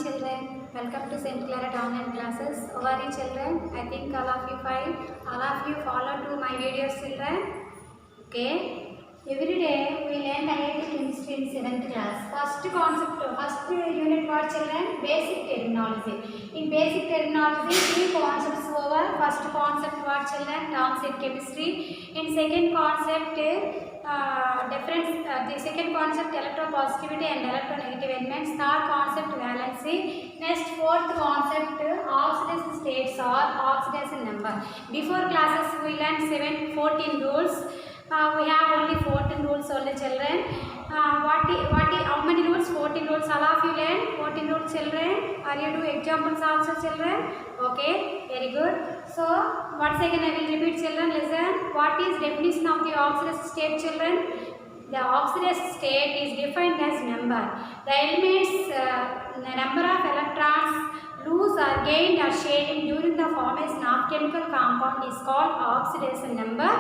children. Welcome to St. Claret online classes. How are you children? I think all of you fine. All of you follow to my videos children. Okay. Every day we learn IIT chemistry in 7th class. First unit what children? Basic terminology. In basic terminology, three concepts over. First concept what children? Terms in chemistry. In second concept, the second concept electropositivity and electronegative elements. Third concept valency. Next fourth concept oxidation states or oxidation number. Before classes we learned 14 rules. We have only 14 rules only children. How many rules? 14 rules. All of you learn 14 rules children. Are you do examples also children? Okay, very good. So once again I will repeat children. Listen. What is definition of the oxidation state children? The oxidation state is defined as number. The elements, the number of electrons lose or gained or sharing during the formation of chemical compound is called oxidation number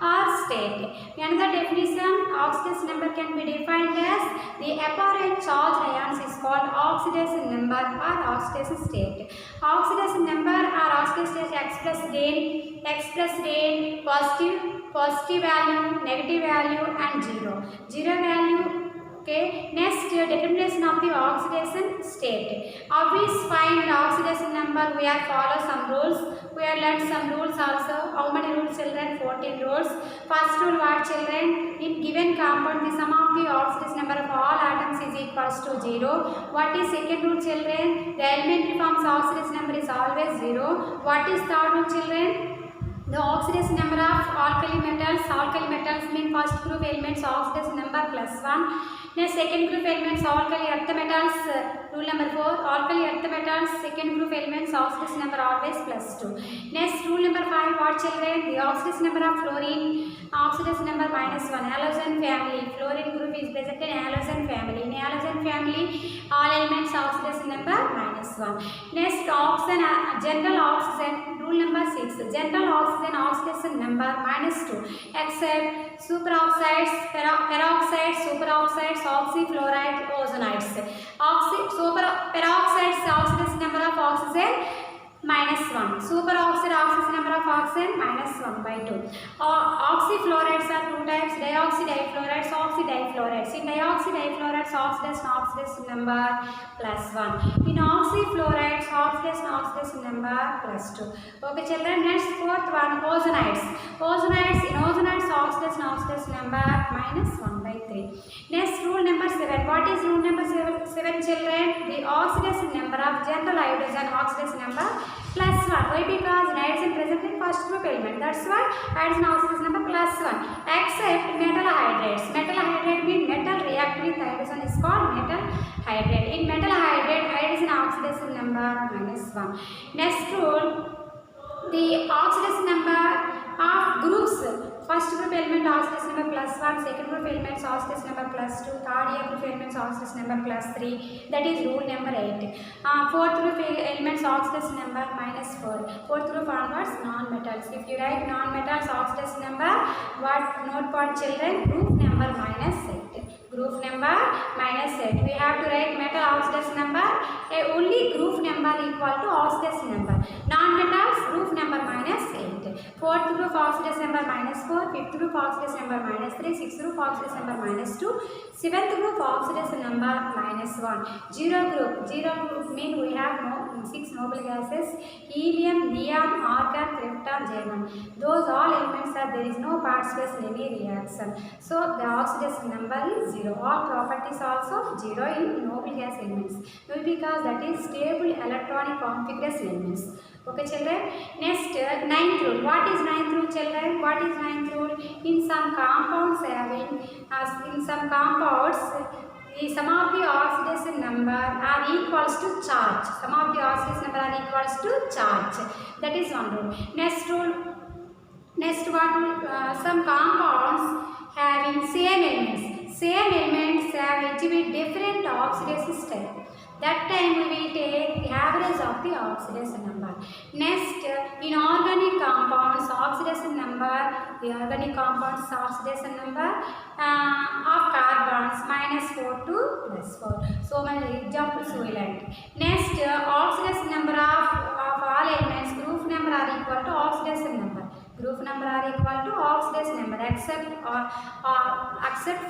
or state. Another definition, oxidation number can be defined as the apparent charged ions is called oxidation number or oxidation state. Oxidation number or oxidation state expressed in positive value, negative value and zero value. Okay, next determination of the oxidation state. Always find oxidation number. We have follow some rules. We have learned some rules also. How many rules children? 14 rules. First rule what children? In given compound the sum of the oxidation number of all atoms is equals to 0. What is second rule children? The elementary forms oxidation number is always 0. What is third rule children? The oxidation number of alkali metals mean first group elements oxidation number plus 1. Next second group elements alkali earth metals, rule number 4, alkali earth metals second group elements oxidation number always plus 2. Next rule number 5 what children? The oxidation number of fluorine oxidation number minus 1. Halogen family, fluorine group is present in halogen family. In halogen family all elements oxidation number minus 1. Next oxygen, general oxygen, rule number 6. General oxidation number minus 2 except superoxides, peroxides, superoxides, oxyfluoride, ozonides. Peroxides oxidation number of oxygen minus 1. Superoxide oxidation number of oxygen minus 1 by 2. Oxyfluorides are two types, dioxydifluorides, oxydifluorides. In dioxydifluorides oxidation number plus 1. In oxyfluorides oxidation number plus 2. Okay children, next fourth one ozonides. In ozonides oxidation number minus 1 by 3. Next rule number 7. What is rule number 7 children? The oxidation number of general hydrogen oxidation number plus 1. Why? Because nitrogen present in first group element. That's why hydrogen oxidation number plus 1. Except metal hydrates. Metal hydrate means metal react with hydrogen is called metal hydrate. In metal hydrate, hydrogen oxidation number minus 1. Next rule, the oxidation number of groups. First group element oxidation number plus 1, second group elements oxidation number plus 2, third group elements oxidation number plus 3. That is rule number 8. Fourth group elements oxidation number minus 4. Fourth group onwards non-metals. If you write non-metals oxidation number, what note part children? Group number minus 8. Group number minus 8. We have to write metal oxidation number. Only group number equal to oxidation number. Non-metals group number minus 8. Fourth group oxidation number minus 4. Fifth group oxidation number minus 3. Sixth group oxidation number minus 2. Seventh group oxidation number minus 1. Zero group mean we have 6 noble gases: helium, neon, argon, krypton, xenon. Those all elements are there is no participation in any reaction. So the oxidation number is 0. All properties also 0 in noble gas elements. Why? Because that is stable electronic configuration elements. Okay children. Next ninth rule. What is ninth rule children? What is ninth rule? In some compounds the sum of the oxidation number are equals to charge. Sum of the oxidation number are equals to charge. That is one rule. Next rule. Next what rule? Some compounds having same elements. Same elements have each with different oxidation state. That time we will take average of the oxidation number. Next, in organic compounds, oxidation number, the organic compounds oxidation number of carbons -4 to +4. So many examples we learned. Next, oxidation number of all elements, group number are equal to oxidation number. Group number are equal to oxidation number except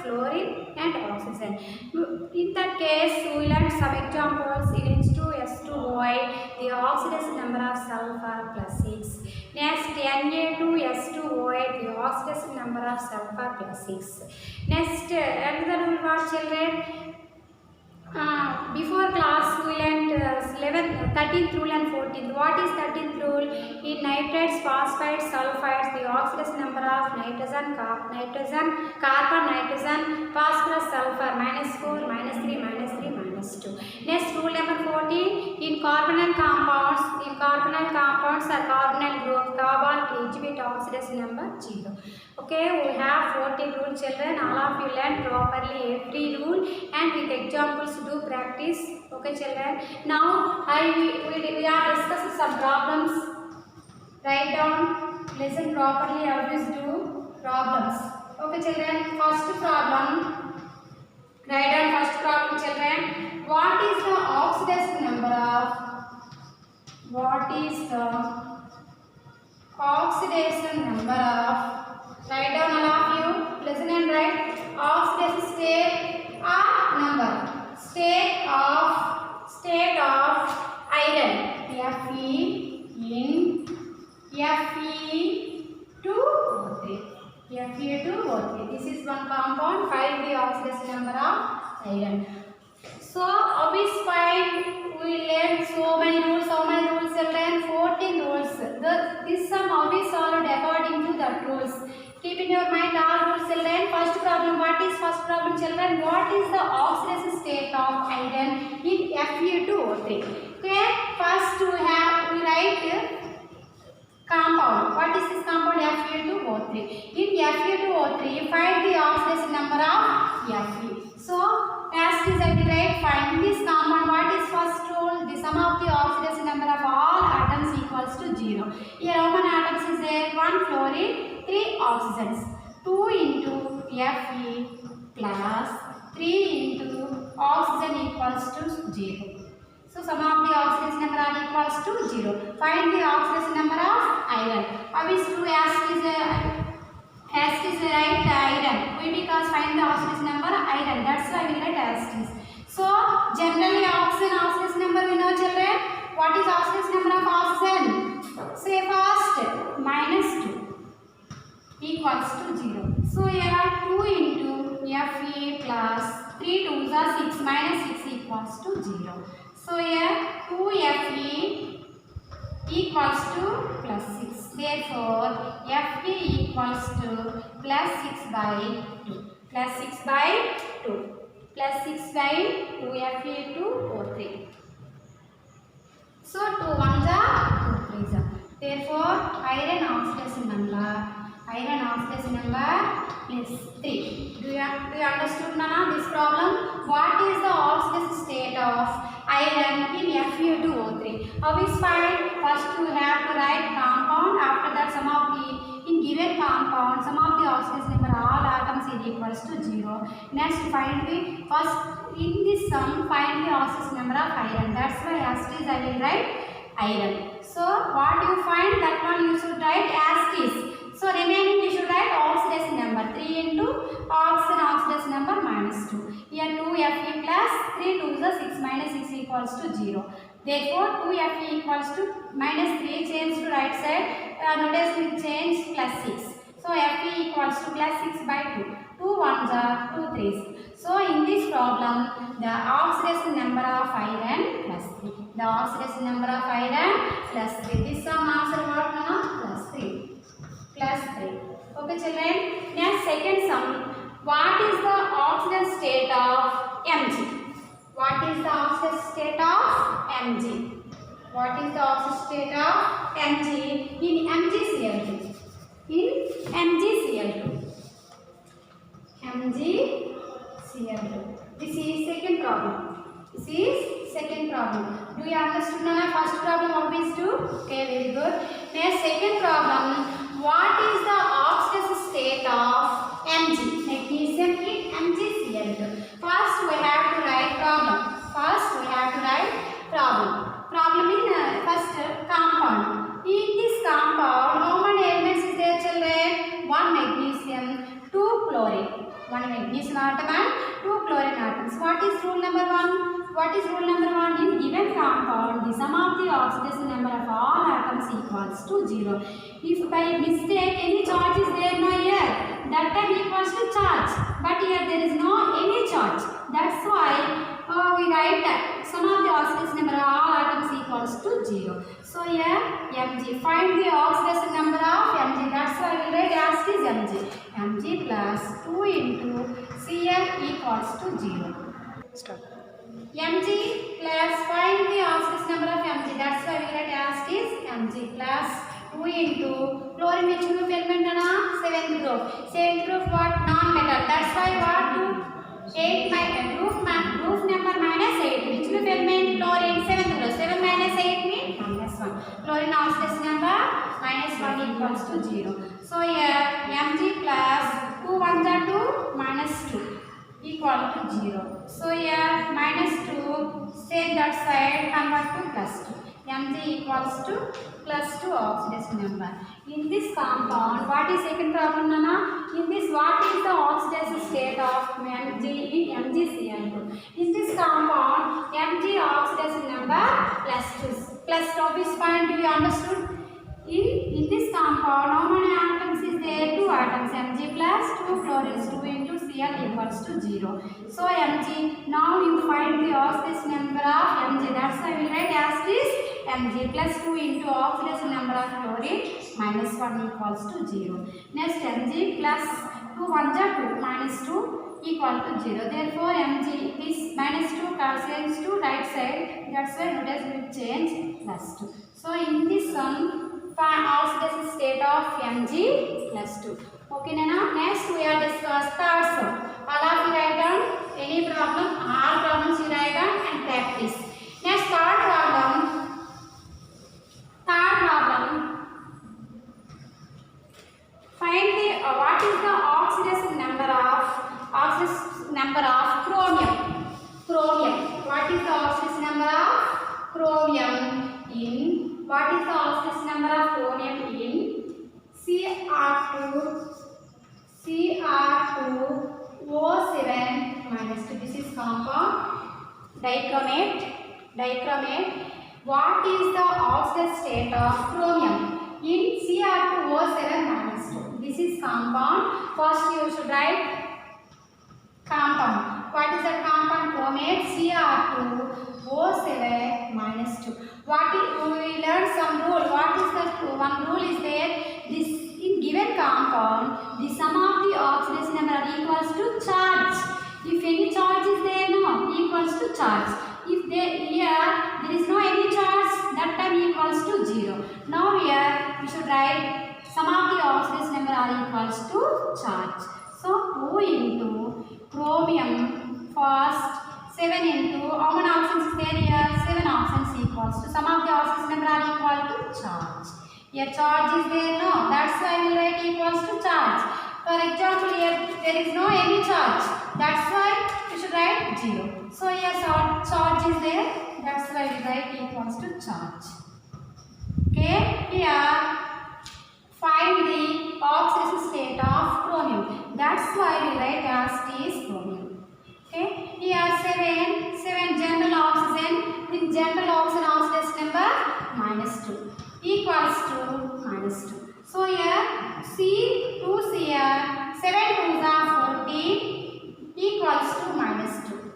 fluorine and oxygen. In that case, we learned some examples. In H2S2O8, the oxidation number of sulfur +6. Next, Na2S2O8, the oxidation number of sulfur +6. Next, another rule what children? Before class we learned 13th rule and 14th. What is 13th rule? In nitrates, phosphates, sulfides, the oxidation number of nitrogen, carbon, nitrogen, phosphorus, sulfur -4, -3, -3, -2. Next, rule number 14. In carbonyl compounds or carbonyl group, cobalt, exhibit oxidation number 0. Okay, we have 14 rule children. All of you learn properly every rule and with examples do practice. Okay children. Now we are discussing some problems. Write down, listen properly, always do problems. Okay children, first problem. Write down first problem children. What is the oxidation number of Write down all of you. Listen and write. Oxidation state number. State of iron. Fe in Fe2O3. Fe2O3. This is one compound. Find the oxidation number of iron. So, always find. We learned so many rules. How many rules children? 14 rules. This sum always solved according to the rules. Keep in your mind all rules children. First problem. What is first problem children? What is the oxidation state of iron in Fe2O3? Okay. First we write compound. What is this compound? Fe2O3. In Fe2O3 find the oxidation number of Fe. So as is I will write find this compound. What is first rule? The sum of the oxidation number of all atoms equals to 0. Here how many atoms is there? 1 fluorine, 3 oxygens. 2 into Fe plus 3 into oxygen equals to 0. So sum of the oxidation number are equals to 0. Find the oxidation number of iron. Obviously to ask is right iron. We because find the oxidation number iron. That's why we write as is. So generally oxidation number we know children. What is oxidation number of oxygen? Say first -2 equals to 0. So here 2 into Fe plus 3 2s are 6 -6 equals to 0. So here 2 Fe equals to plus 6. Therefore Fe equals to plus 6 by 2. Plus 6 by 2. Plus 6 by 2 Fe2O3. So 2 1s are 2 3s are. Therefore iron oxidation number is 3. Do you understood now this problem? What is the oxidation state of iron in Fe2O3? How is find? First you have to write compound. After that sum of the given compound, sum of the oxidation number all atoms is equals to 0. Next find the first in this sum find the oxidation number of iron. That's why as it is I will write iron. So what you find that one you should write as is. So remaining you should write oxidation number 3 into oxidation number -2. Here 2 Fe plus 3 2s are 6 -6 equals to 0. Therefore 2 Fe equals to -3 change to right side. Notice we change plus 6. So Fe equals to plus 6 by 2. 2 1s are 2 3s. So in this problem the oxidation number of iron plus 3. The oxidation number of iron plus 3. This sum answer what now? Plus 3. Plus 3. Okay children. Next second sum. What is the oxidation state of Mg? What is the oxidation state of Mg? What is the oxidation state of Mg in MgCl2? In MgCl2. MgCl2. This is second problem. This is second problem. Do you understand Nana? First problem obvious too? Okay, very good. Next second problem. What is the oxidation state of Mg? Magnesium in MgCl2. First we have to write problem. Problem in first compound. In this compound, how many elements is there, children? 1 magnesium, 2 chlorine. 1 magnesium atom and 2 chlorine atoms. What is rule number 1? What is rule number 1? In given compound, the sum of the oxidation number of all atoms equals to 0. If by mistake any charge is there no here, that time equals to charge. But here there is no any charge. That's why we write that sum of the oxidation number of all atoms equals to 0. So here Mg. Find the oxidation number of Mg. That's why we write as is Mg. Mg plus 2 into Cl equals to 0. Stop. Mg plus find the oxidation number of Mg. That's why we write as is Mg plus 2 into chlorine which group element na 7th group. 7th group what? Non-metal. That's why what? 8 group number minus 8. Which group element? Chlorine. 7th group. 7 minus 8 means minus 1. Chlorine oxidation number minus 1 equals to 0. So here Mg plus 2 1 are 2 minus 2 equal to 0. So here minus 2, say that side, convert to plus 2. Mg equals to plus 2 oxidation number. In this compound, what is second problem, Nana? In this, what is the oxidation state of Mg in MgCl2? In this compound, Mg oxidation number plus 2. Plus 2 is point, do you understood? In this compound, how many atoms is there? 2 atoms. Mg plus 2 chlorines 2 into Cl equals to 0. So Mg, now you find the oxidation number of Mg. That's why we write as this Mg plus 2 into oxidation number of chlorine minus 1 equals to 0. Next Mg plus 2 1 are 2 minus 2 equal to 0. Therefore Mg, this minus 2 cancels to right side. That's why notation will change plus 2. So in this sum, find oxidation state of Mg plus 2. Okay, Nana. Next we are discuss third sum. All of you write down any problem, all problems you write down and practice. Next third problem. Find the what is the oxidation number of chromium. What is the oxidation number of chromium in? What is the oxidation number of chromium in Cr2O7 minus 2. This is compound dichromate. What is the oxidation state of chromium in Cr2O7 minus 2? This is compound. First you should write compound. What is the compound? Chromate Cr2O7 minus 2. What is, we learned some rule. What is the one rule is there? This in given compound, the sum of the oxidation number equals to charge. If any charge is there, no, equals to charge. If there is no any charge, that time equals to 0. Now here we should write sum of the oxidation number are equals to charge. So 2 into chromium first, 7 into how many options is there here? 7 options equals to sum of the oxidation number are equal to charge. Here charge is there, no, that's why we write equals to charge. For example, here there is no any charge, that's why we should write 0. So here charge is there, that's why we write equals to charge. Okay, here find the oxidation state of chromium. That's why we write as is chromium. Okay, here 7 general oxygen. In general oxygen oxidation number minus 2 equals to minus 2. So here C2Cr 7 2s are 14 equals to minus 2.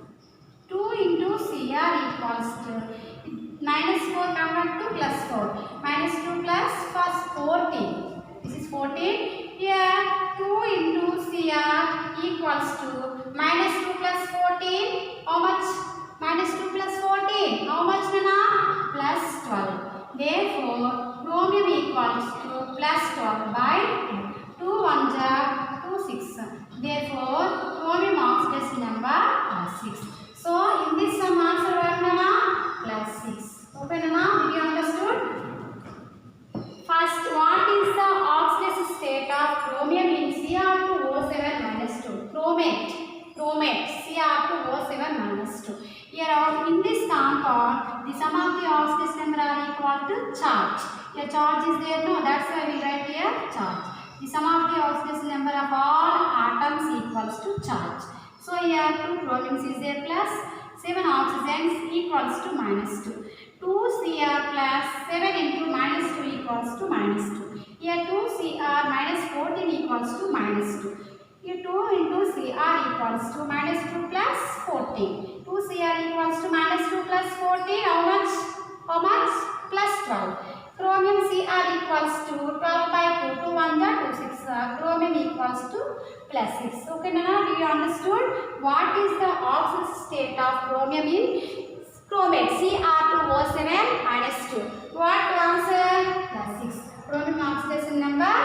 2 into Cr equals to minus 4 convert to plus 4. Minus 2 plus first 14. This is 14. Here 2 into Cr equals to minus 2 plus 14. How much? Minus 2 plus 14. How much, Nana? Plus 12. Therefore, chromium equals to plus 12 by 10. 2 1s are 2 6. Therefore, chromium oxidation number 6. So, in this sum answer what, Nana? number are equal to charge. Here charge is there, no, that's why we write here charge. The sum of the oxidation number of all atoms equals to charge. So here 2 chromiums is there plus 7 oxygens equals to -2. 2 Cr plus 7 into -2 equals to -2. Here 2 Cr minus 14 equals to -2. Here 2 into Cr equals to -2 plus 14. 2 Cr equals to -2 plus 14. How much? How much? Plus 12. Chromium Cr equals to 12 by 2. 2 1 2 6. Chromium equals to plus 6. Okay, now do you understood what is the oxidation state of chromium in chromate? Cr2O7 -2. What to answer? Plus 6. Chromium oxidation number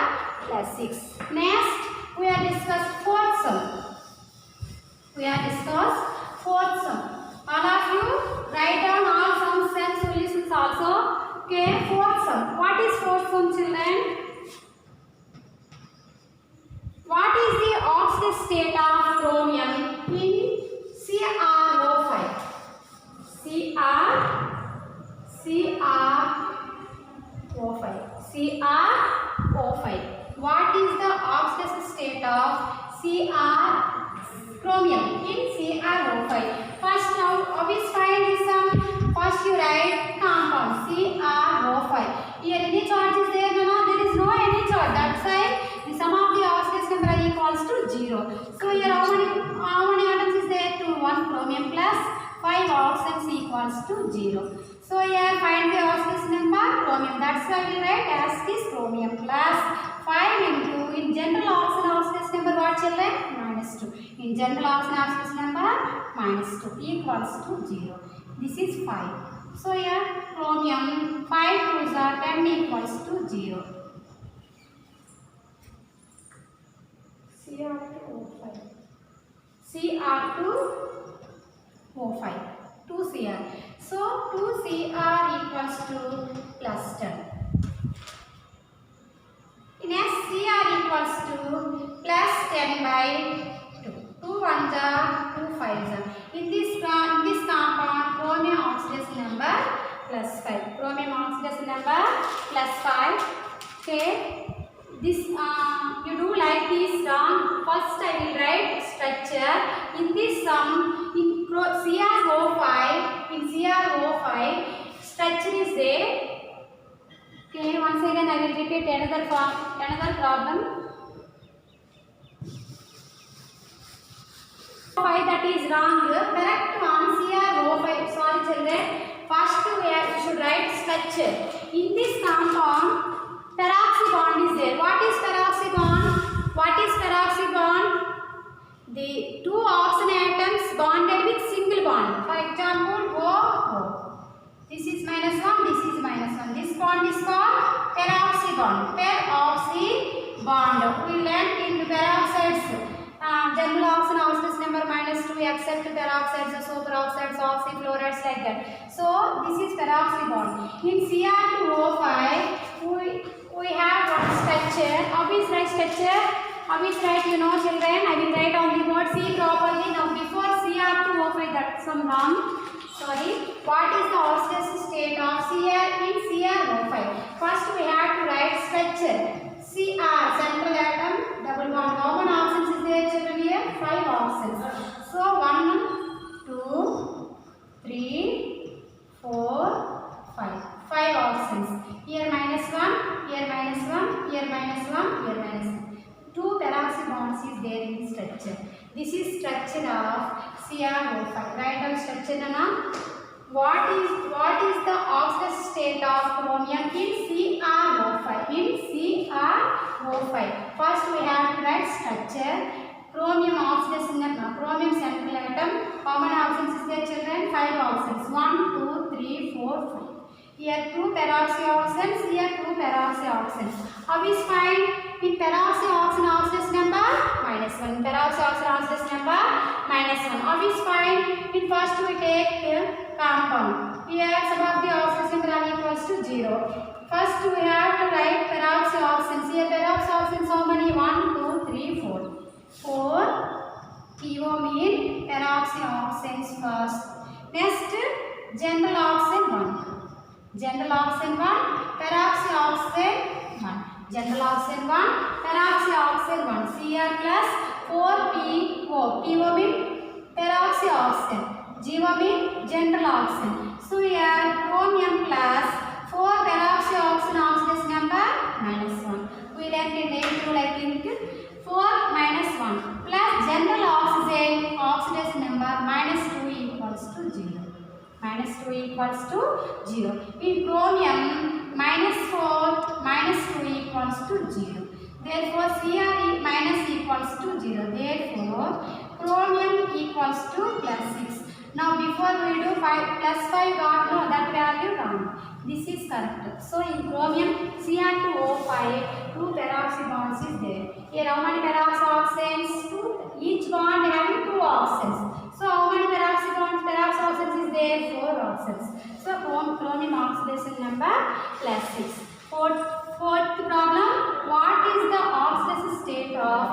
plus 6. Next, we have discussed fourth sum. Fourth sum. All of you write down all sums and solutions also. Okay, fourth sum. What is fourth sum, children? What is the oxidation state of chromium in CrO5? CrO5. What is the oxidation state of chromium in CrO5? First, now always find this sum. First you write compound CrO5. Here any charge is there? No, there is no any charge. That's why the sum of the oxidation number equals to 0. So here how many atoms is there? 2. 1 chromium plus 5 oxygens equals to 0. So here find the oxidation number chromium. That's why we write as this chromium plus 5 into in general oxidation number what, children? -2. In general oxidation number -2 equals to 0. This is 5. So here chromium 5 2s are 10 equals to 0. CR2O5. 2 Cr. So 2 Cr equals to plus 10. Next Cr equals to plus 10 by 2. 2 1s are 2 5s are. In this compound chromium oxidation number plus 5. Chromium oxidation number plus 5. Okay. This you do like this sum. First I will write structure. In this sum, in CrO5 structure is there. Okay, once again I will repeat another problem. 5 that is wrong. Correct one CrO5. Sorry children. First we should write structure. In this compound peroxy bond is there. What is peroxy bond? The 2 oxygen atoms bonded with single bond. For example, O. This is -1, this is -1. This bond is called peroxy bond. Peroxy bond. We learned in peroxides. General oxidation number -2 except peroxides, superoxides, oxyfluorides like that. So this is peroxy bond. In Cr2O5 we have one structure. Obvious right structure. Obvious right, you know children. I will write on the board. See properly. Now before Cr2O5 that's some wrong. Sorry. What is the oxidation state of CrO5? First we have to write structure. Cr central atom double bond. How many oxygens is there children here? 5 oxygens. So 1 2 3 4 5. 5 oxygens. Here -1, here -1, here -1, here -1. 2 peroxy bonds is there in structure. This is structure of CrO5. Write down structure now. What is the oxidation state of chromium in CrO5? First we have to write structure. Chromium oxidation number. Chromium central atom. How many oxygens is there children? 5 oxygens. 1 2 3 4 5. Here 2 peroxy oxygens. Here 2 peroxy oxygens. How is find in peroxy oxidation number? -1. Peroxy oxidation number -1. How is find in first we take compound. Here some of the oxidation number are equals to 0. First we have to write peroxy oxygens. Here peroxy oxygens how many? 1 2 3 4. 4 PO mean peroxy oxygens first. Next general oxygen 1. General oxygen 1, peroxyoxygen 1. General oxygen 1, peroxyoxygen 1. Cr plus 4PO. PO means peroxyoxygen. GO means general oxygen. So here chromium plus 4 peroxyoxygen oxidation number -1. We write in negative like in 4 minus 1 plus general oxygen oxidation number -2 equals to 0. -2 equals to 0. In chromium -4 -2 equals to 0. Therefore Cr minus equals to 0. Therefore chromium equals to +6. Now before we do 5 plus 5 got no that value wrong. This is correct. So in chromium Cr2O5 2 peroxy bonds is there. Here how many peroxy oxygens? 2. Each bond having 2 oxygens. So how many peroxy bonds? Peroxy oxygens is there 4 oxygens. So chromium oxidation number +6. Fourth problem. What is the oxidation state of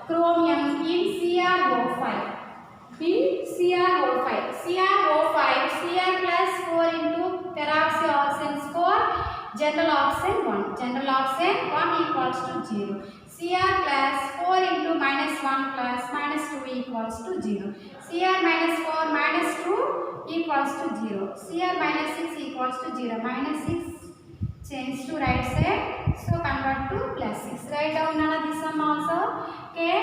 chromium in CrO5? In CrO5. CrO5, Cr plus 4 into peroxy oxygen 4, general oxygen 1. General oxygen 1 equals to 0. Cr plus 4 into -1 plus -2 equals to 0. Cr minus 4 minus 2 equals to 0. Cr minus 6 equals to 0. -6 change to right side. So convert to +6. Write down this sum also. Okay.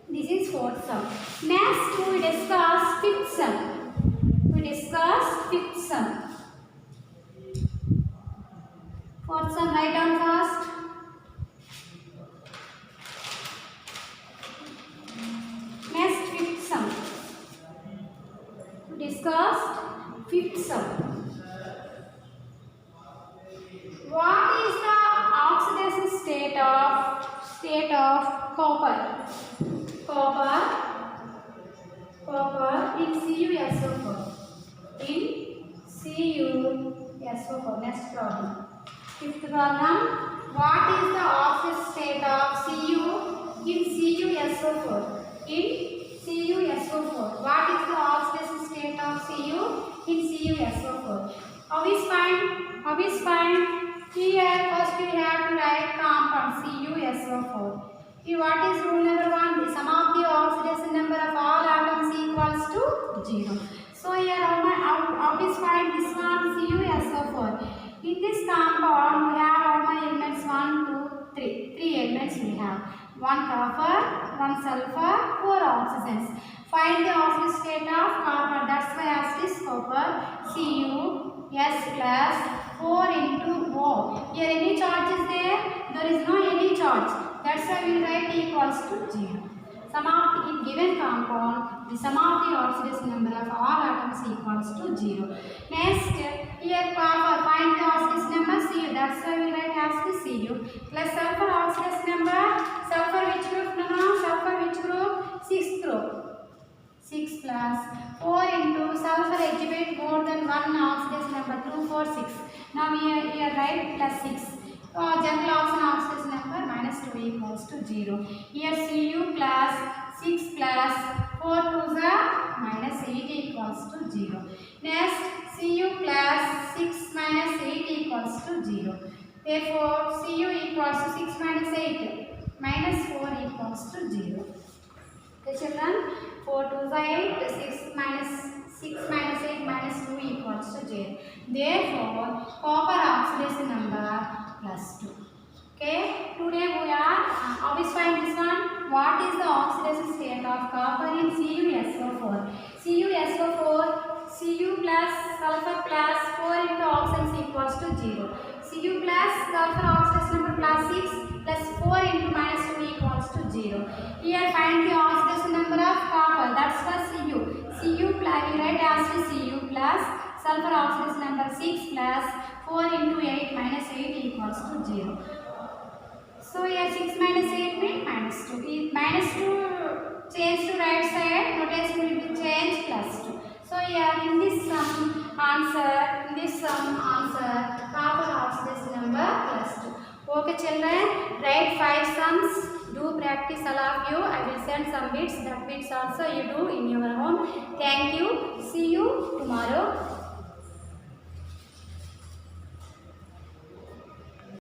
This is fourth sum. Next we discuss fifth sum. Fourth sum write down first. Next fifth sum. We discussed fifth sum. What is the oxidation state of copper? Copper in CuSO4. In CuSO4. Next problem. Fifth problem. What is the oxidation state of Cu in CuSO4? In CuSO4. What is the oxidation state of Cu in CuSO4? How is find? Here first we have to write compound CuSO4. Here what is rule number 1? The sum of the oxidation number of all atoms equals to 0. So here how is find this one CuSO4. In this compound we have how many elements? 1, 2, 3. 3 elements we have. 1 copper, 1 sulfur, 4 oxygens. Find the oxidation state of copper. That's why I asked this copper Cu+, 4 into O. Here any charge is there? There is no any charge. That's why we write equals to 0. Sum of the given compound, the sum of the oxidation number of all atoms equals to 0. Next, here copper, find the oxidation number Cu. That's why we write as Cu. Plus sulfur oxidation number, sulfur which group? No, sulfur which group? 6th group. 6 plus 4 into sulfur exhibit more than 1 oxidation number 2, 4, 6. Now here write +6. General oxidation number -2 equals to 0. Here Cu plus 6 plus 4 to the -8 equals to 0. Next Cu plus 6 minus 8 equals to 0. Therefore Cu equals to 6 minus 8 minus 4 equals to 0. Okay children, 4 to the 8, 6 minus 8 minus 2 equals to 0. Therefore copper oxidation number +2. Okay, today we are always find this one. What is the oxidation state of copper in CuSO4? CuSO4, Cu plus sulfur plus 4 into oxygen equals to 0. Cu plus sulfur oxidation number +6 plus 4 into -2 equals to 0. Here find the oxidation number of copper. That's for Cu. Cu plus we write as Cu plus sulfur oxidation number 6 plus 4 into 8 minus 8 equals to 0. So here 6 minus 8 means -2. If -2 change to right side, notation will be changed +2. So here in this sum answer, copper oxidation number +2. Okay children, write 5 sums. Do practice all of you. I will send some bits. That bits also you do in your home. Thank you. See you tomorrow.